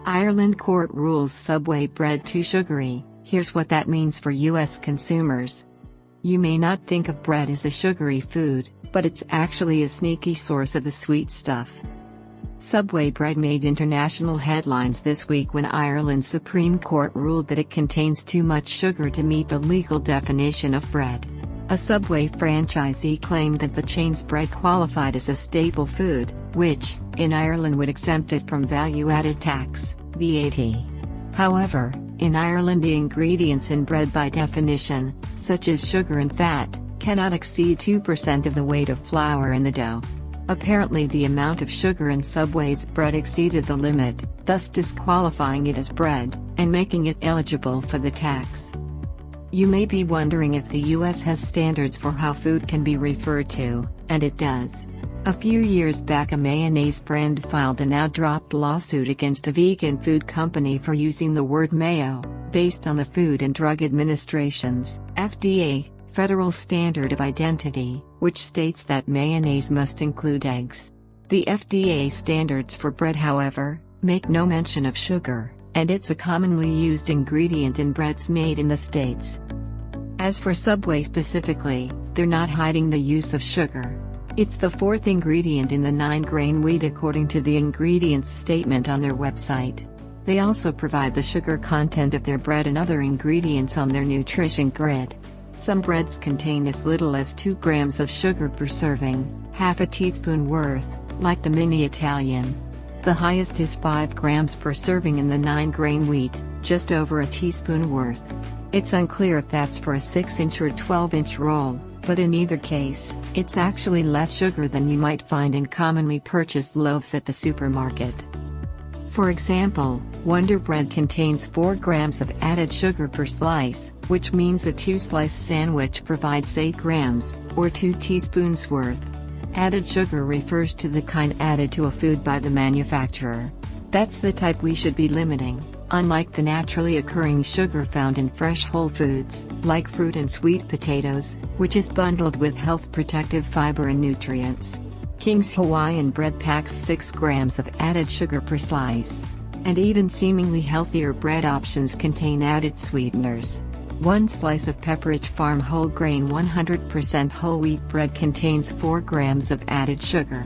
Ireland court rules Subway bread too sugary. Here's what that means for US consumers. You may not think of bread as a sugary food, but it's actually a sneaky source of the sweet stuff. Subway bread made international headlines this week when Ireland's Supreme Court ruled that it contains too much sugar to meet the legal definition of bread. A Subway franchisee claimed that the chain's bread qualified as a staple food, which, in Ireland, would exempt it from value-added tax, VAT. However, in Ireland, the ingredients in bread by definition, such as sugar and fat, cannot exceed 2% of the weight of flour in the dough. Apparently, the amount of sugar in Subway's bread exceeded the limit, thus disqualifying it as bread, and making it eligible for the tax. You may be wondering if the US has standards for how food can be referred to, and it does. A few years back, a mayonnaise brand filed a now-dropped lawsuit against a vegan food company for using the word mayo, based on the Food and Drug Administration's (FDA) federal standard of identity, which states that mayonnaise must include eggs. The FDA standards for bread, however, make no mention of sugar, and it's a commonly used ingredient in breads made in the States. As for Subway specifically, they're not hiding the use of sugar. It's the fourth ingredient in the 9-grain wheat according to the ingredients statement on their website. They also provide the sugar content of their bread and other ingredients on their nutrition grid. Some breads contain as little as 2 grams of sugar per serving, half a teaspoon worth, like the mini Italian. The highest is 5 grams per serving in the 9-grain wheat, just over a teaspoon worth. It's unclear if that's for a 6-inch or 12-inch roll, but in either case, it's actually less sugar than you might find in commonly purchased loaves at the supermarket. For example, Wonder Bread contains 4 grams of added sugar per slice, which means a 2-slice sandwich provides 8 grams, or 2 teaspoons worth. Added sugar refers to the kind added to a food by the manufacturer. That's the type we should be limiting, unlike the naturally occurring sugar found in fresh whole foods, like fruit and sweet potatoes, which is bundled with health protective fiber and nutrients. King's Hawaiian bread packs 6 grams of added sugar per slice. And even seemingly healthier bread options contain added sweeteners. 1 slice of Pepperidge Farm whole grain 100% whole wheat bread contains 4 grams of added sugar.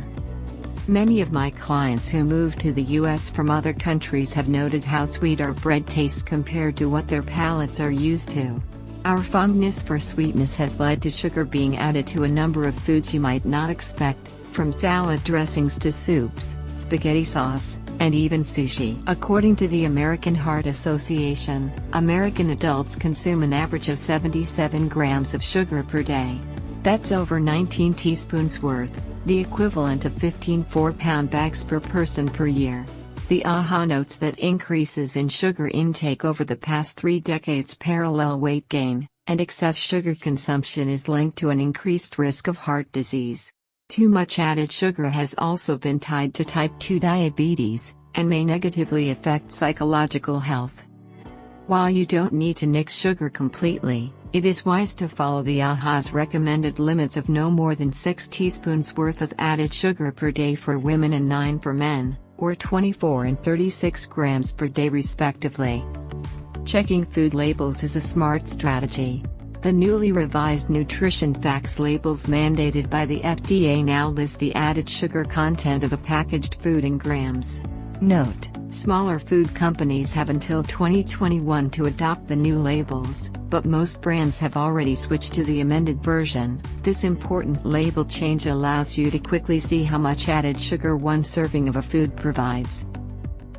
Many of my clients who moved to the US from other countries have noted how sweet our bread tastes compared to what their palates are used to. Our fondness for sweetness has led to sugar being added to a number of foods you might not expect, from salad dressings to soups, spaghetti sauce, and even sushi. According to the American Heart Association, American adults consume an average of 77 grams of sugar per day. That's over 19 teaspoons worth, the equivalent of 15 4-pound bags per person per year. The AHA notes that increases in sugar intake over the past 3 decades parallel weight gain, and excess sugar consumption is linked to an increased risk of heart disease. Too much added sugar has also been tied to type 2 diabetes, and may negatively affect psychological health. While you don't need to nix sugar completely, it is wise to follow the AHA's recommended limits of no more than 6 teaspoons worth of added sugar per day for women and 9 for men, or 24 and 36 grams per day respectively. Checking food labels is a smart strategy. The newly revised nutrition facts labels mandated by the FDA now list the added sugar content of a packaged food in grams. Note: smaller food companies have until 2021 to adopt the new labels, but most brands have already switched to the amended version. This important label change allows you to quickly see how much added sugar one serving of a food provides.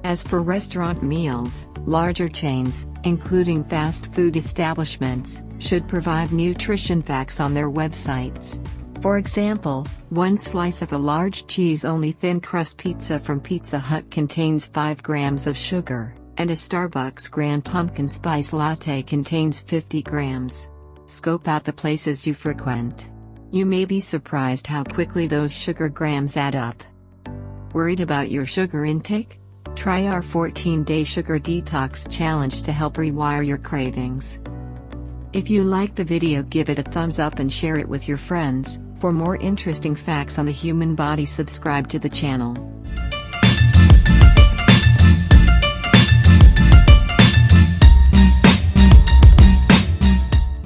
As for restaurant meals, larger chains, including fast food establishments, should provide nutrition facts on their websites. For example, 1 slice of a large cheese-only thin crust pizza from Pizza Hut contains 5 grams of sugar, and a Starbucks Grand Pumpkin Spice Latte contains 50 grams. Scope out the places you frequent. You may be surprised how quickly those sugar grams add up. Worried about your sugar intake? Try our 14-day sugar detox challenge to help rewire your cravings. If you liked the video, give it a thumbs up and share it with your friends. For more interesting facts on the human body, subscribe to the channel.